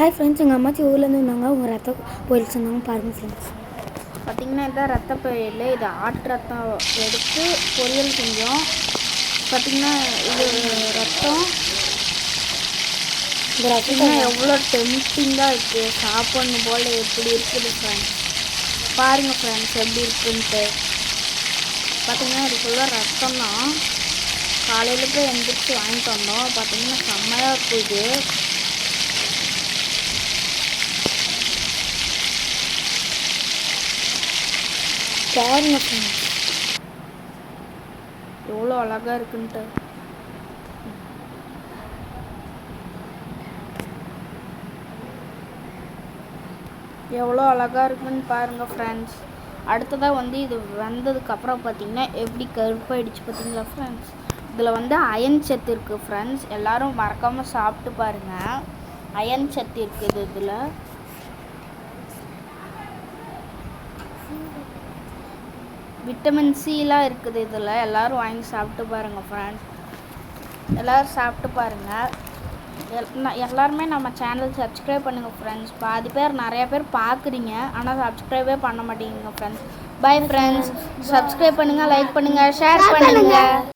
Hi friends, எங்கள் அம்மாச்சி ஊர்லேருந்து வந்தாங்க. அவங்க ரத்தம் போயிடுச்சு இருந்தாங்க. பாருங்கள் ஃப்ரெண்ட்ஸ். பார்த்திங்கன்னா இதான் ரத்த பொரியல். இது ஆட்டு ரத்தம் எடுத்து பொரியல் செஞ்சோம். பார்த்திங்கன்னா இது ரத்தம். இந்த பார்த்திங்கன்னா எவ்வளோ டெம்ப்டிங்காக இருக்குது. சாப்பிடணும் போல் எப்படி இருக்குது ஃப்ரெண்ட்ஸ். பாருங்கள் ஃப்ரெண்ட்ஸ் எப்படி இருக்குன்ட்டு. பார்த்திங்கன்னா இது ஃபுல்லாக ரத்தம் தான். காலையில் போய் எந்திரிச்சு வாங்கிட்டு வந்தோம். பார்த்திங்கன்னா செம்மையாக இருக்குது. பாருங்க ஃப்ரெண்ட்ஸ் எவ்வளோ அழகாக இருக்குன்ட்டு. எவ்வளோ அழகாக இருக்குன்னு பாருங்கள் ஃப்ரெண்ட்ஸ். அடுத்ததாக இது வந்ததுக்கப்புறம் பார்த்திங்கன்னா எப்படி கருப்பாயிடுச்சு பார்த்திங்களா ஃப்ரெண்ட்ஸ். இதில் அயன் சத்து இருக்குது ஃப்ரெண்ட்ஸ். எல்லோரும் மறக்காமல் சாப்பிட்டு பாருங்கள். அயன் சத்து இருக்குது இதில். விட்டமின் சிலாம் இருக்குது இதில். எல்லோரும் வாங்கி சாப்பிட்டு பாருங்கள் ஃப்ரெண்ட்ஸ். எல்லோரும் சாப்பிட்டு பாருங்கள். எல்லாருமே நம்ம சேனல் சப்ஸ்கிரைப் பண்ணுங்கள் ஃப்ரெண்ட்ஸ். பாதி பேர் நிறைய பேர் பார்க்குறீங்க, ஆனால் சப்ஸ்கிரைபே பண்ண மாட்டேங்குங்க ஃப்ரெண்ட்ஸ். Bye friends. சப்ஸ்கிரைப் பண்ணுங்கள், லைக் பண்ணுங்கள், ஷேர் பண்ணுங்கள்.